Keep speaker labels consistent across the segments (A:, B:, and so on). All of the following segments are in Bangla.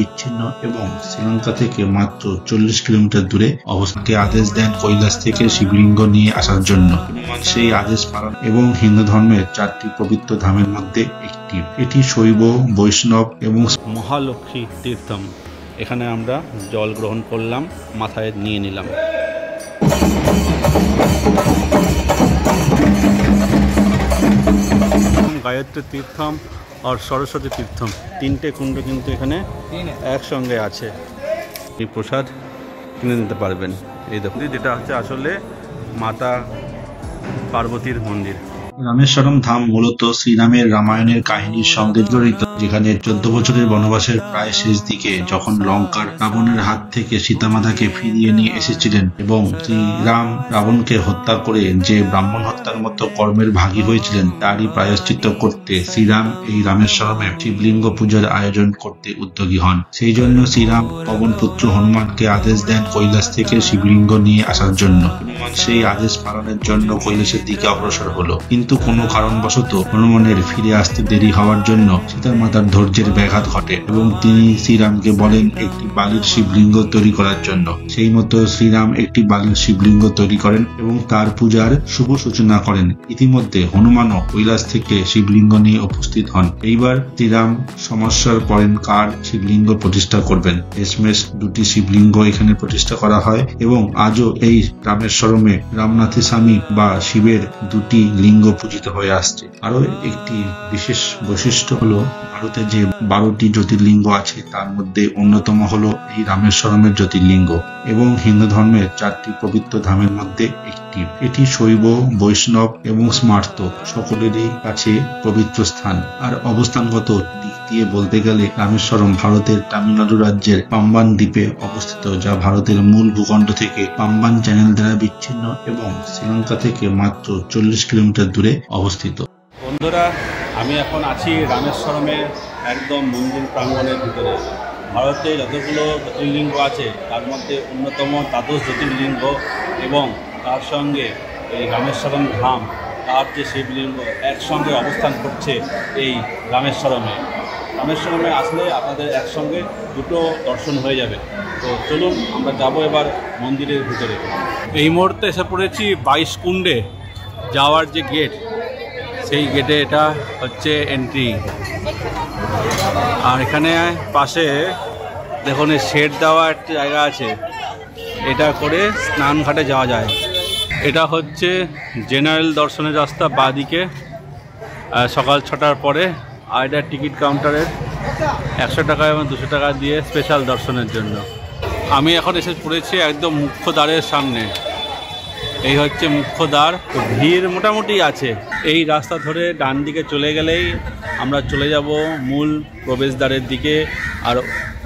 A: বিচ্ছিন্ন এবং শ্রীলঙ্কা থেকে মাত্র 40 কিলোমিটার দূরে অবস্থানকে আদেশ দেন কৈলাস থেকে শিবলিঙ্গ নিয়ে আসার জন্য। হনুমান সেই আদেশ পালন এবং হিন্দু ধর্মের 4টি পবিত্র ধামের মধ্যে একটি। এটি শৈব, বৈষ্ণব এবং
B: মহালক্ষ্মী তীর্থম। এখানে আমরা জল গ্রহণ করলাম, মাথায় নিয়ে নিলাম। গায়ত্রী তীর্থম আর সরস্বতী তীর্থম, 3টে কুণ্ড কিন্তু এখানে একসঙ্গে আছে। এই প্রসাদ কিনে নিতে পারবেন। এই দেখুন, যেটা হচ্ছে আসলে মাতা পার্বতীর মন্দির।
A: রামেশ্বরম ধাম মূলত শ্রীরামের রামায়ণের কাহিনীর সঙ্গে জড়িত, যেখানে 14 বছরের বনবাসের প্রায় শেষ দিকে যখন লঙ্কার রাবণের হাত থেকে সীতামাতাকে ফিরিয়ে নিয়ে এসেছিলেন এবং শ্রীরাম রাবণকে হত্যা করে যে ব্রাহ্মণ হত্যার মতো কর্মের ভাগী হয়েছিলেন, তারই প্রায়শ্চিত্ত করতে শ্রীরাম এই রামেশ্বরমে শিবলিঙ্গ পূজার আয়োজন করতে উদ্যোগী হন। সেই জন্য শ্রীরাম পবন পুত্র হনুমানকে আদেশ দেন কৈলাস থেকে শিবলিঙ্গ নিয়ে আসার জন্য। হনুমান সেই আদেশ পালনের জন্য কৈলাসের দিকে অগ্রসর হলো, কিন্তু কোনো কারণবশত হনুমানের ফিরে আসতে দেরি হওয়ার জন্য সীতামাতার ধৈর্যের ব্যাঘাত ঘটে এবং তিনি শ্রীরামকে বলেন একটি বালির শিবলিঙ্গ তৈরি করার জন্য। সেই মতো শ্রীরাম একটি বালির শিবলিঙ্গ তৈরি করেন এবং তার পূজার শুভ সূচনা করেন। ইতিমধ্যে হনুমানও কৈলাস থেকে শিবলিঙ্গ নিয়ে উপস্থিত হন। এইবার শ্রীরাম সমস্যার পড়েন কার শিবলিঙ্গ প্রতিষ্ঠা করবেন। শেষমেশ 2টি শিবলিঙ্গ এখানে প্রতিষ্ঠা করা হয় এবং আজও এই রামেশ্বরমে রামনাথী স্বামী বা শিবের 2টি লিঙ্গ পূজিত হয়ে আসছে। আরো একটি বিশেষ বৈশিষ্ট্য হলো ভারতে যে 12টি জ্যোতির্লিঙ্গ আছে তার মধ্যে অন্যতম হলো এই রামেশ্বরমের জ্যোতির্লিঙ্গ এবং হিন্দু ধর্মের 4টি পবিত্র ধামের মধ্যে একটি। এটি শৈব, বৈষ্ণব এবং স্মার্ত সকলেরই কাছে পবিত্র স্থান। আর অবস্থানগত দিক দিয়ে বলতে গেলে রামেশ্বরম ভারতের তামিলনাড়ু রাজ্যের পাম্বান দ্বীপে অবস্থিত, যা ভারতের মূল ভূখণ্ড থেকে পাম্বান চ্যানেল দ্বারা বিচ্ছিন্ন এবং শ্রীলঙ্কা থেকে মাত্র 40 কিলোমিটার দূরে অবস্থিত।
B: বন্ধুরা, আমি এখন আছি রামেশ্বরমের একদম মন্দির প্রাঙ্গণের ভিতরে। ভারতে যতগুলো জ্যোতির্লিঙ্গ আছে তার মধ্যে অন্যতম দ্বাদশ জ্যোতির্লিঙ্গ এবং তার সঙ্গে এই রামেশ্বরম ধাম, তার যে শিবলিঙ্গ একসঙ্গে অবস্থান করছে এই রামেশ্বরমে। রামেশ্বরমে আসলে আপনাদের একসঙ্গে দুটো দর্শন হয়ে যাবে। তো চলুন আমরা যাব এবার মন্দিরের ভিতরে। এই মুহূর্তে এসে পড়েছি 22 কুণ্ডে যাওয়ার যে গেট, সেই গেটে এটা হচ্ছে এন্ট্রি। আর এখানে পাশে দেখুন শেড দেওয়া একটা জায়গা আছে, এটা করে স্নান ঘাটে যাওয়া যায়। এটা হচ্ছে জেনারেল দর্শনের রাস্তা বাঁদিকে সকাল 6টার পরে। আর এটা টিকিট কাউন্টারের 100 টাকা এবং 200 টাকা দিয়ে স্পেশাল দর্শনের জন্য। আমি এখন এসে পড়েছি একদম মুখ্য দ্বারের সামনে। এই হচ্ছে মুখ্য দ্বার। তো ভিড় মোটামুটি আছে। এই রাস্তা ধরে ডান দিকে চলে গেলেই আমরা চলে যাব মূল প্রবেশদ্বারের দিকে। আর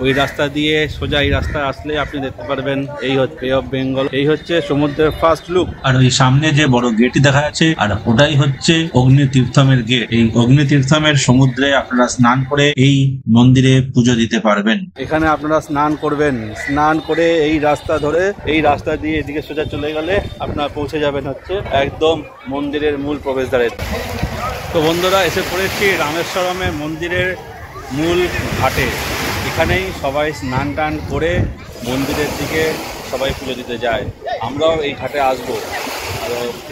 B: ওই রাস্তা দিয়ে সোজা এই রাস্তায় আসলে আপনি দেখতে পারবেন এই হচ্ছে বে অফ বেঙ্গল, এই হচ্ছে সমুদ্রের ফার্স্ট লুক।
A: আর ওই সামনে যে বড় গেট দেখা যাচ্ছে, আর ওটাই হচ্ছে অগ্নি তীর্থমের গেট। এই অগ্নি তীর্থমের সমুদ্রে আপনারা স্নান করে এই মন্দিরে পুজো দিতে পারবেন।
B: এখানে আপনারা স্নান করবেন, স্নান করে এই রাস্তা ধরে এই রাস্তা দিয়ে এদিকে সোজা চলে গেলে আপনারা পৌঁছে যাবেন হচ্ছে একদম মন্দিরের মূল প্রবেশদ্বারে। তো বন্ধুরা, এসে পড়েছি রামেশ্বরমের মন্দিরের মূল ঘাটে। এখানেই সবাই স্নান টান করে মন্দিরের দিকে সবাই পুজো দিতে যায়। আমরাও এই ঘাটে আসবো,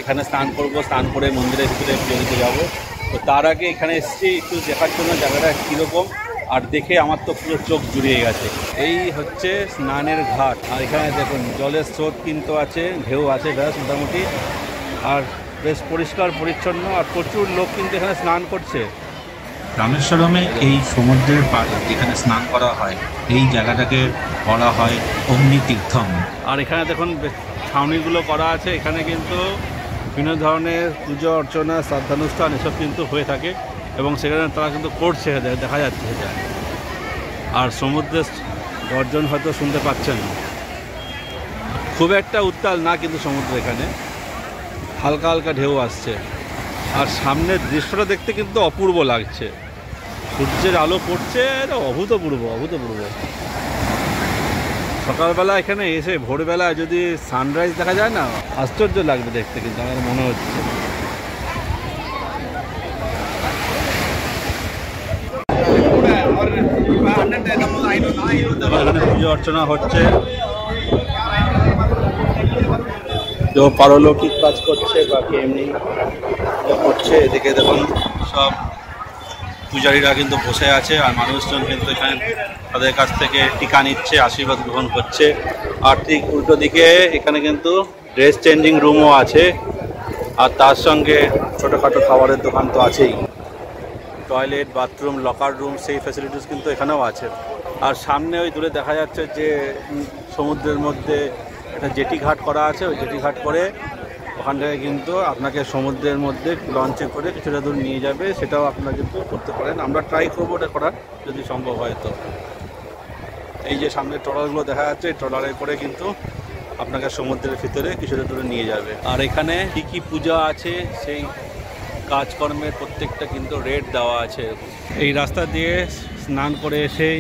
B: এখানে স্নান করব, স্নান করে মন্দিরের ভিতরে পুজো দিতে যাবো। তো তার আগে এখানে এসেছি একটু দেখার জন্য জায়গাটা কীরকম, আর দেখে আমার তো পুরো চোখ জুড়িয়ে গেছে। এই হচ্ছে স্নানের ঘাট। আর এখানে দেখুন জলের স্রোত কিন্তু আছে, ঢেউ আছে বেশ মোটামুটি, আর বেশ পরিষ্কার পরিচ্ছন্ন, আর প্রচুর লোক কিন্তু এখানে স্নান করছে।
A: রামেশ্বরমে এই সমুদ্রের পাড়ে যেখানে স্নান করা হয় এই জায়গাটাকে বলা হয় অগ্নি তীর্থম।
B: আর এখানে দেখুন ছাউনিগুলো করা আছে, এখানে কিন্তু বিভিন্ন ধরনের পুজো অর্চনা শ্রাদ্ধানুষ্ঠান এসব কিন্তু হয়ে থাকে এবং সেখানে তারা কিন্তু করছে, দেখা যাচ্ছে সেটা। আর সমুদ্রের গর্জন হয়তো শুনতে পাচ্ছেন, খুব একটা উত্তাল না কিন্তু সমুদ্র, এখানে হালকা হালকা ঢেউ আসছে। আর সামনের দৃশ্যটা দেখতে কিন্তু অপূর্ব লাগছে, সূর্যের আলো পড়ছে, অভূতপূর্ব অভূতপূর্ব। সকালবেলা এখানে এসে ভোরবেলায় যদি সানরাইজ দেখা যায় না, আশ্চর্য লাগবে দেখতে, কিন্তু আমার মনে হচ্ছে। এখানে পুজো অর্চনা হচ্ছে, কেউ পারলৌকিক কাজ করছে বা এমনি করছে। এদিকে দেখুন সব পূজারীরা কিন্তু বসে আছে আর মানুষজন কিন্তু এখানে তাদের কাছ থেকে টিকা নিচ্ছে, আশীর্বাদ গ্রহণ করছে। আর ঠিক উল্টো দিকে এখানে কিন্তু ড্রেস চেঞ্জিং রুমও আছে, আর তার সঙ্গে ছোটোখাটো খাবারের দোকান তো আছেই। টয়লেট, বাথরুম, লকার রুম, সেই ফ্যাসিলিটিস কিন্তু এখানেও আছে। আর সামনে ওই দূরে দেখা যাচ্ছে যে সমুদ্রের মধ্যে একটা জেটি ঘাট করা আছে। ওই জেটি ঘাট করে ওখান থেকে কিন্তু আপনাকে সমুদ্রের মধ্যে লঞ্চে করে কিছুটা দূর নিয়ে যাবে, সেটাও আপনারা কিন্তু করতে পারেন। আমরা ট্রাই করবো ওটা করার, যদি সম্ভব হয় তো। এই যে সামনে ট্রলারগুলো দেখা যাচ্ছে, এই ট্রলারে করে কিন্তু আপনাকে সমুদ্রের ভিতরে কিছুটা দূরে নিয়ে যাবে। আর এখানে কী কী পূজা আছে সেই কাজকর্মের প্রত্যেকটা কিন্তু রেট দেওয়া আছে। এই রাস্তা দিয়ে স্নান করে এসে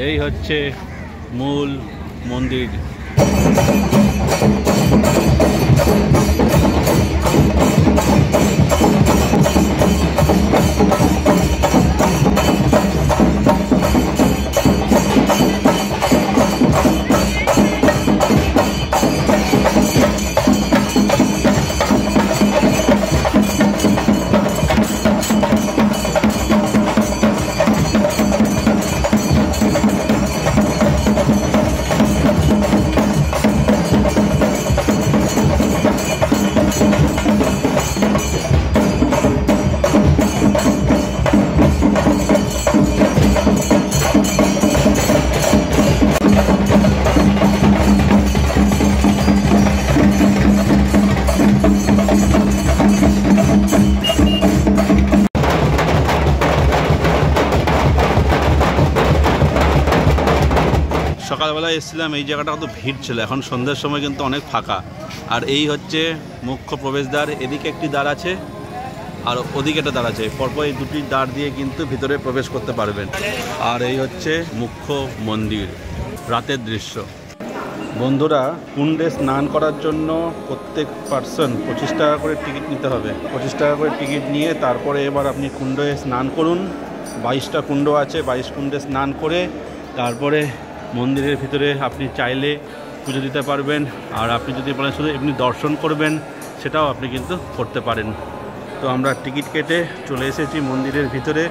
B: এই হচ্ছে মূল মন্দির। সকালবেলায় এসেছিলাম, এই জায়গাটা কত ভিড় ছিল, এখন সন্ধ্যার সময় কিন্তু অনেক ফাঁকা। আর এই হচ্ছে মুখ্য প্রবেশদ্বার। এদিকে একটি দ্বার আছে আর ওদিকে একটা দ্বার আছে, পরপর এই দুটি দ্বার দিয়ে কিন্তু ভিতরে প্রবেশ করতে পারবেন। আর এই হচ্ছে মুখ্য মন্দির, রাতের দৃশ্য। বন্ধুরা, কুণ্ডে স্নান করার জন্য প্রত্যেক পার্সন 25 টাকা করে টিকিট নিতে হবে। 25 টাকা করে টিকিট নিয়ে তারপরে এবার আপনি কুণ্ডে স্নান করুন। 22টা কুণ্ড আছে, 22 কুণ্ডে স্নান করে তারপরে মন্দিরের ভিতরে আপনি চাইলে পুজো দিতে পারবেন। আর আপনি যদি বলেন শুধু এমনি দর্শন করবেন, সেটাও আপনি কিন্তু করতে পারেন। তো আমরা টিকিট কেটে চলে এসেছি মন্দিরের ভিতরে।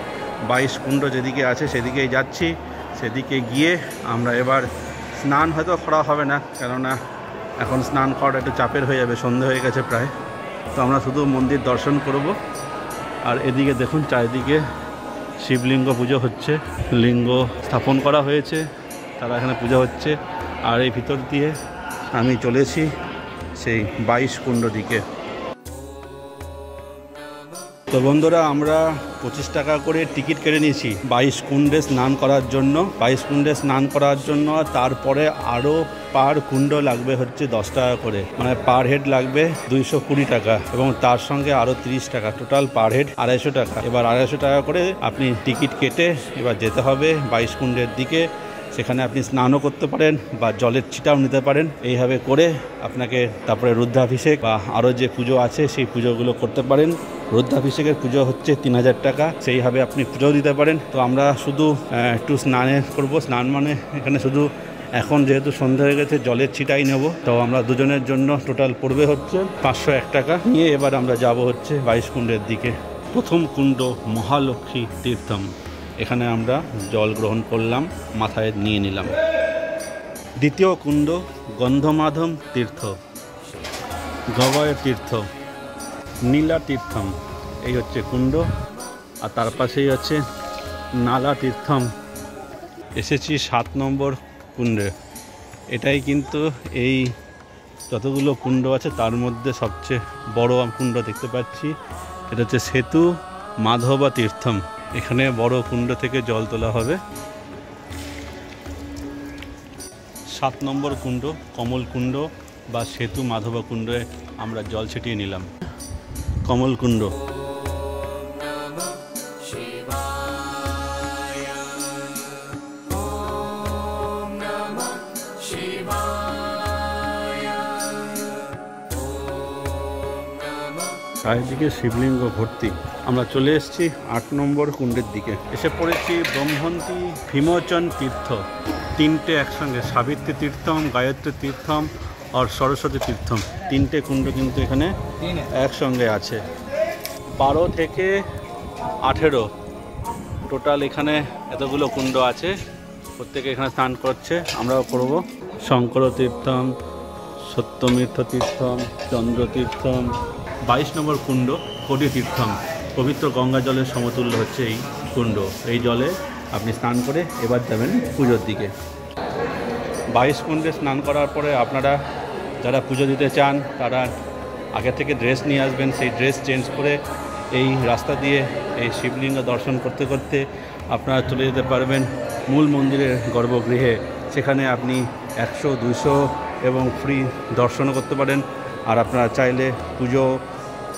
B: 22 কুণ্ড যেদিকে আছে সেদিকেই যাচ্ছি। সেদিকে গিয়ে আমরা এবার স্নান হয়তো করা হবে না, কেননা এখন স্নান করাটা একটু চাপের হয়ে যাবে, সন্ধে হয়ে গেছে প্রায়। তো আমরা শুধু মন্দির দর্শন করব। আর এদিকে দেখুন চারিদিকে শিবলিঙ্গ পুজো হচ্ছে, লিঙ্গ স্থাপন করা হয়েছে, তারা এখানে পূজা হচ্ছে। আর এই ভিতর দিয়ে আমি চলেছি সেই 22 কুণ্ড দিকে। তো বন্ধুরা, আমরা 25 টাকা করে টিকিট কেটে নিয়েছি 22 কুণ্ডে স্নান করার জন্য। 22 কুণ্ডে স্নান করার জন্য তারপরে আরও পার কুণ্ড লাগবে হচ্ছে 10 টাকা করে, মানে পার হেড লাগবে 220 টাকা, এবং তার সঙ্গে আরও 30 টাকা, টোটাল পার হেড 250 টাকা। এবার 250 টাকা করে আপনি টিকিট কেটে এবার যেতে হবে 22 কুণ্ডের দিকে। সেখানে আপনি স্নানও করতে পারেন বা জলের ছিটাও নিতে পারেন। এইভাবে করে আপনাকে তারপরে রুদ্রাভিষেক বা আরও যে পুজো আছে সেই পুজোগুলো করতে পারেন। রুদ্রাভিষেকের পুজো হচ্ছে 3000 টাকা, সেইভাবে আপনি পুজো দিতে পারেন। তো আমরা শুধু একটু স্নানে করব। স্নান মানে এখানে শুধু এখন যেহেতু সন্ধ্যা হয়ে গেছে জলের ছিটাই নেব। তো আমরা দুজনের জন্য টোটাল পড়বে হচ্ছে 501 টাকা নিয়ে এবার আমরা যাব হচ্ছে 22 কুণ্ডের দিকে। প্রথম কুণ্ড মহালক্ষ্মী তীর্থম, এখানে আমরা জল গ্রহণ করলাম, মাথায় নিয়ে নিলাম। দ্বিতীয় কুণ্ড গন্ধমাধব তীর্থ, গগয় তীর্থ, নীলা তীর্থম, এই হচ্ছে কুণ্ড। আর তার পাশেই হচ্ছে নালা তীর্থম। এসেছি 7 নম্বর কুণ্ডে। এটাই কিন্তু এই যতগুলো কুণ্ড আছে তার মধ্যে সবচেয়ে বড় কুণ্ড দেখতে পাচ্ছি। এটা হচ্ছে সেতু মাধবা তীর্থম। এখানে বড় কুণ্ড থেকে জল তোলা হবে। 7 নম্বর কুণ্ড কমল কুণ্ড বা সেতু মাধবা কুণ্ডে আমরা জল ছিটিয়ে নিলাম। কমল কুণ্ড। চারিদিকে শিবলিঙ্গ ভর্তি। আমরা চলে এসেছি 8 নম্বর কুণ্ডের দিকে। এসে পড়েছি ব্রহ্মন্তী ভীমোচন তীর্থ। তিনটে একসঙ্গে, সাবিত্রী তীর্থম, গায়ত্রী তীর্থম আর সরস্বতী তীর্থম, তিনটে কুণ্ড কিন্তু এখানে একসঙ্গে আছে। 12 থেকে 18 টোটাল এখানে এতগুলো কুণ্ড আছে, প্রত্যেকে এখানে স্নান করছে, আমরাও করব। শঙ্কর তীর্থম, সত্যমিত্র তীর্থম, চন্দ্র তীর্থম, 22 নম্বর কুণ্ড কোটি তীর্থম। পবিত্র গঙ্গা জলের সমতুল্য হচ্ছে এই কুণ্ড। এই জলে আপনি স্নান করে এবার যাবেন পুজোর দিকে। 22 কুণ্ডে স্নান করার পরে আপনারা যারা পুজো দিতে চান তারা আগে থেকে ড্রেস নিয়ে আসবেন। সেই ড্রেস চেঞ্জ করে এই রাস্তা দিয়ে এই শিবলিঙ্গ দর্শন করতে করতে আপনারা চলে যেতে পারবেন মূল মন্দিরের গর্ভগৃহে। সেখানে আপনি 100, 200 এবং ফ্রি দর্শনও করতে পারেন। আর আপনারা চাইলে পুজো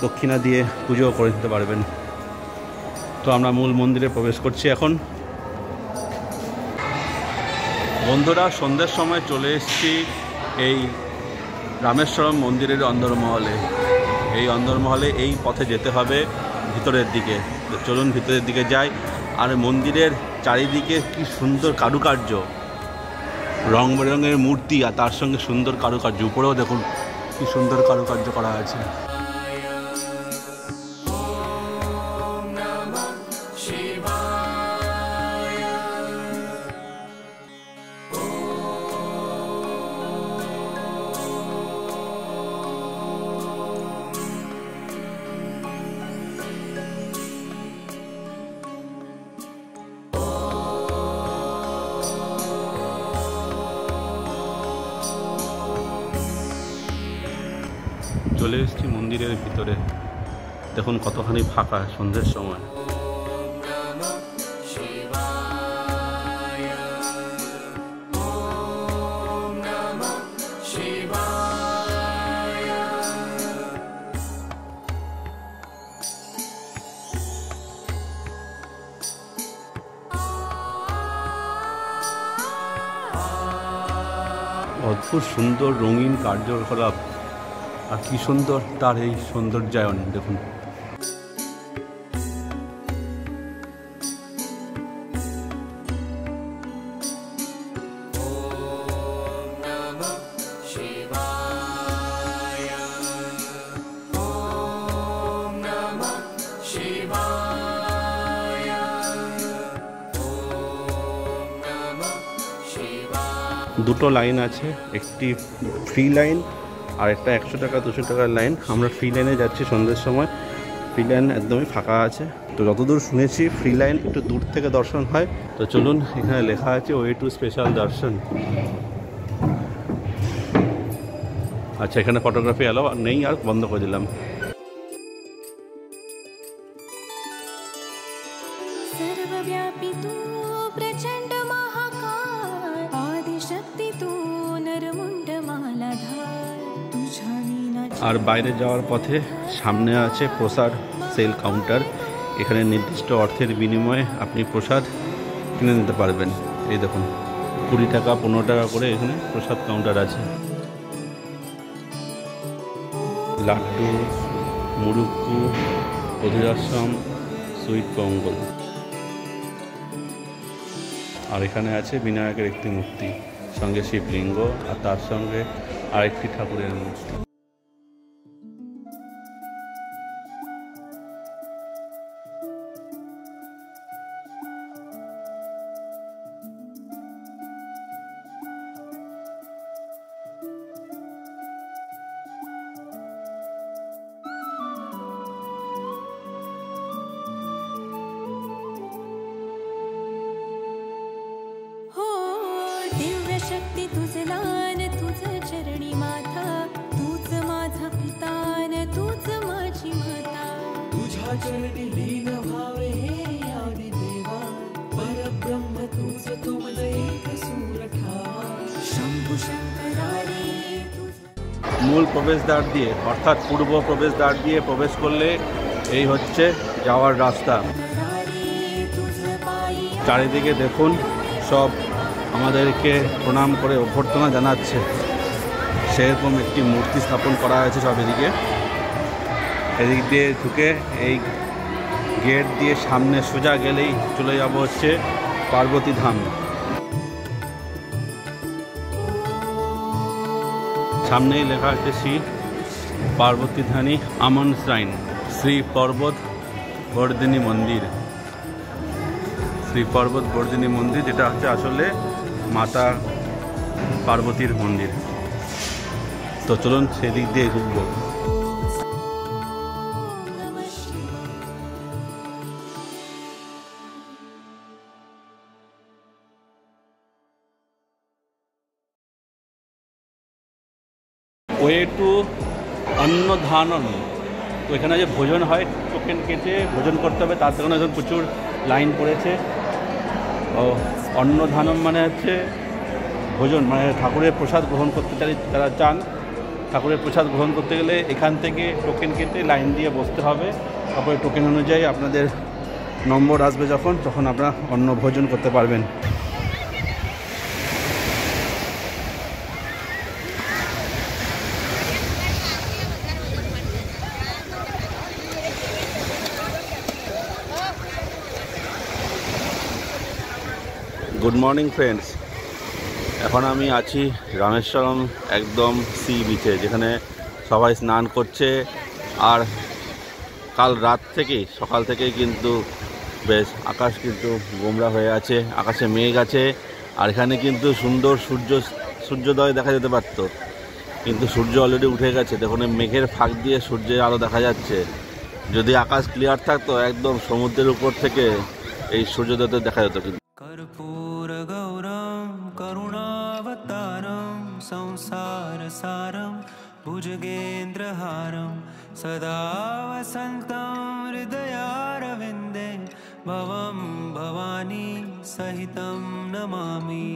B: দক্ষিণা দিয়ে পুজোও করে দিতে পারবেন। তো আমরা মূল মন্দিরে প্রবেশ করছি এখন। বন্ধুরা, সন্ধ্যের সময় চলে এসেছি এই রামেশ্বরম মন্দিরের অন্দরমহলে। এই অন্দরমহলে এই পথে যেতে হবে ভিতরের দিকে। তো চলুন ভিতরের দিকে যাই। আর মন্দিরের চারিদিকে কি সুন্দর কারুকার্য, রং বেরঙের মূর্তি আর তার সঙ্গে সুন্দর কারুকার্য। উপরেও দেখুন কি সুন্দর কারুকার্য করা আছে। চলে এসেছি মন্দিরের ভিতরে, দেখুন কতখানি ফাঁকা সন্ধ্যের সময়। অদ্ভুত সুন্দর রঙিন কার্যকলাপ, আর কি সুন্দর তার এই সৌন্দর্যায়ন দেখুন। দুটো লাইন আছে, একটি ফ্রি লাইন আর একটা 100 টাকা 200 টাকার লাইন। আমরা ফ্রি লাইনে যাচ্ছি সন্ধ্যের সময়। ফ্রি লাইন একদমই ফাঁকা আছে। তো যতদূর শুনেছি ফ্রি লাইন একটু দূর থেকে দর্শন হয়। তো চলুন, এখানে লেখা আছে ওয়ে টু স্পেশাল দর্শন। আচ্ছা, এখানে ফটোগ্রাফি অ্যালাউ নেই, আর বন্ধ করে দিলাম। আর বাইরে যাওয়ার পথে সামনে আছে প্রসাদ সেল কাউন্টার। এখানে নির্দিষ্ট অর্থের বিনিময়ে আপনি প্রসাদ কিনে নিতে পারবেন। এই দেখুন 20 টাকা 15 টাকা করে এখানে প্রসাদ কাউন্টার আছে। লাড্ডু, মুরুক্কু, অধিরাসম, সুইট পঙ্গল। আর এখানে আছে বিনায়কের একটি মূর্তি, সঙ্গে শিবলিঙ্গ আর তার সঙ্গে আরেকটি ঠাকুরের মূর্তি।
C: शक्ती तुझे लान, तुझ चरणी माथा, तूच माझा पिता न तूच माझी माता। तुझ्या चरणी लीन भावे हे आदि देवा, परब्रह्म तूच तुमज एक सूर ठावा। शंभु शंकरारी
B: মূল প্রবেশদ্বার দিয়ে, অর্থাৎ পূর্ব প্রবেশদ্বার দিয়ে প্রবেশ করলে এই হচ্ছে যাওয়ার রাস্তা। চারিদিকে দেখুন সব আমাদেরকে প্রণাম করে অভ্যর্থনা জানাচ্ছে। সেরকম একটি মূর্তি স্থাপন করা হয়েছে সব এদিকে। এদিক দিয়ে ঢুকে এই গেট দিয়ে সামনে সোজা গেলেই চলে যাব হচ্ছে পার্বতী ধাম। সামনেই লেখা আছে শ্রী পার্বতী ধানী আমন শ্রাইন, শ্রী পর্বত বর্ধিনী মন্দির। শ্রী পর্বত বর্ধিনী মন্দির, যেটা হচ্ছে আসলে মাতা পার্বতীর মন্দির। তো চলুন সেদিক দিয়ে ঘুরবো। ওয়ে টু অন্নধানন। তো এখানে যে ভোজন হয়, টোকেন কেটে ভোজন করতে হবে, তার জন্য এখন প্রচুর লাইন পড়েছে। ও অন্নধানম মানে হচ্ছে ভোজন, মানে ঠাকুরের প্রসাদ গ্রহণ করতে যারা চান, ঠাকুরের প্রসাদ গ্রহণ করতে গেলে এখান থেকে টোকেন কেটে লাইন দিয়ে বসতে হবে। তারপরে টোকেন অনুযায়ী আপনাদের নম্বর আসবে, তখন আপনারা অন্ন ভোজন করতে পারবেন। গুড মর্নিং ফ্রেন্ডস, এখন আমি আছি রামেশ্বরম একদম সি বিচে, যেখানে সবাই স্নান করছে। আর কাল রাত থেকেই, সকাল থেকেই কিন্তু বেশ আকাশ কিন্তু গোমরা হয়ে আছে, আকাশে মেঘ আছে। আর এখানে কিন্তু সুন্দর সূর্যোদয় দেখা যেতে পারত, কিন্তু সূর্য অলরেডি উঠে গেছে। দেখুন মেঘের ফাঁক দিয়ে সূর্যের আলো দেখা যাচ্ছে। যদি আকাশ ক্লিয়ার থাকতো, একদম সমুদ্রের উপর থেকে এই সূর্যোদয়টা দেখা যেত। কিন্তু
C: कर्पूर गौरम करुणावतारम संसार सारम भुजगेन्द्रहारम सदा वसन्तं हृदयारविन्दे भवं भवानी सहितं नमामि।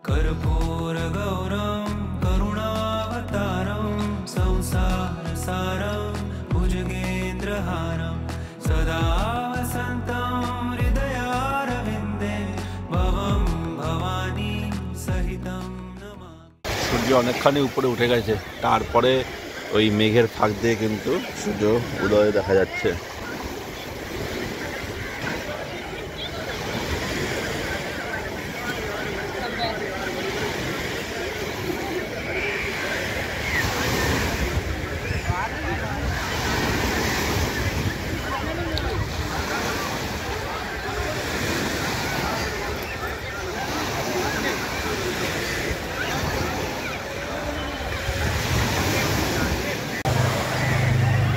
C: कर्पूर गौरम करुणावतारम संसार सारम भुजगेन्द्रहारम सदा वसन्तं हृदयारविन्दे भवं भवानी सहितं नमामि।
B: সূর্য অনেকখানি উপরে উঠে গেছে, তারপরে ওই মেঘের ফাঁক দিয়ে কিন্তু সূর্য উদয় দেখা যাচ্ছে।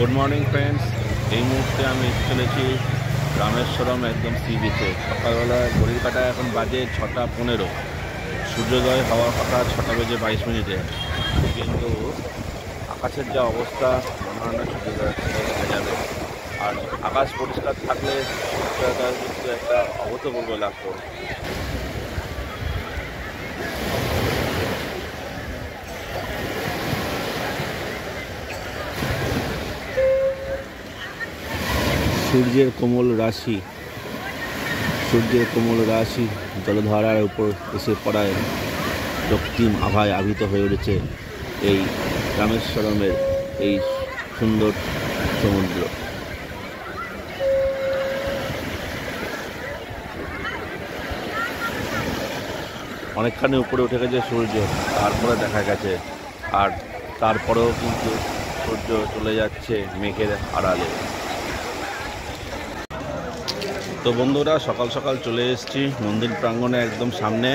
B: গুড মর্নিং ফ্রেন্ডস, এই মুহূর্তে আমি চলেছি রামেশ্বরম একদম সি বিচে। সকালবেলা ঘড়ির কাঁটা এখন বাজে 6:15, সূর্যোদয় হওয়ার কথা 6:22। কিন্তু আকাশের যা অবস্থা, মনে হয় না সূর্যোদয় দেখা যাবে। আর আকাশ পরিষ্কার থাকলে সূর্যোদয় কিন্তু একটা অভূতপূর্ব লাগতো। সূর্যের কোমল রাশি জলধারার উপর এসে পড়ায় রক্তিম আভায় আবিত হয়ে উঠেছে এই রামেশ্বরমের এই সুন্দর সমুদ্র। অনেকখানি উপরে উঠে গেছে সূর্য, তারপরে দেখা গেছে। আর তারপরেও কিন্তু সূর্য চলে যাচ্ছে মেঘের আড়ালে। তো বন্ধুরা, সকাল সকাল চলে এসেছি মন্দির প্রাঙ্গণে একদম সামনে।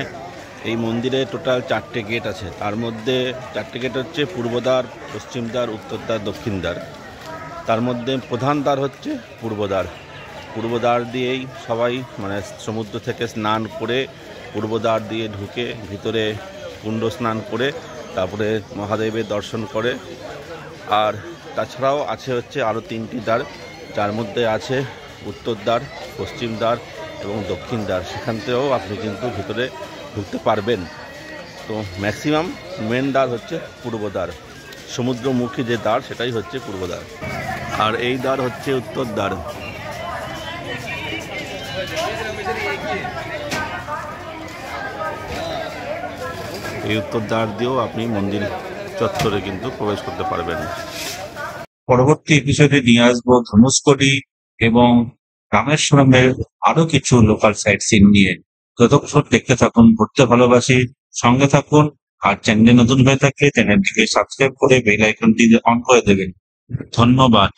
B: এই মন্দিরে টোটাল 4টে গেট আছে, তার মধ্যে 4টে গেট হচ্ছে পূর্বদ্বার, পশ্চিমদ্বার, উত্তরদ্বার, দক্ষিণদ্বার। তার মধ্যে প্রধান দ্বার হচ্ছে পূর্বদ্বার দিয়েই সবাই মানে সমুদ্র থেকে স্নান করে পূর্বদ্বার দিয়ে ঢুকে ভিতরে কুণ্ড স্নান করে তারপরে মহাদেবের দর্শন করে। আর তাছাড়াও আছে হচ্ছে আরও 3টি দ্বার, যার মধ্যে আছে উত্তরদ্বার, পশ্চিমদ্বার এবং দক্ষিণদ্বার। সেখান থেকেও আপনি কিন্তু ভিতরে ঢুকতে পারবেন। তো ম্যাক্সিমাম মেন দ্বার হচ্ছে পূর্বদ্বার, সমুদ্রমুখী যে দ্বার সেটাই হচ্ছে পূর্বদ্বার। আর এই দ্বার হচ্ছে উত্তরদ্বার। এই উত্তরদ্বার দিয়েও আপনি মন্দির চত্বরে কিন্তু প্রবেশ করতে পারবেন।
A: পরবর্তী এপিসোডে নিয়ে আসবো ধনুষ্কড়ি এবং রামেশ্বরমের আরো কিছু লোকাল সাইট সিন নিয়ে। ততক্ষণ দেখতে থাকুন ঘুরতে ভালোবাসি, সঙ্গে থাকুন আর চ্যানেলে নতুন হয়ে থাকলে চ্যানেলটিকে সাবস্ক্রাইব করে বেল আইকনটি অন করে দেবেন। ধন্যবাদ।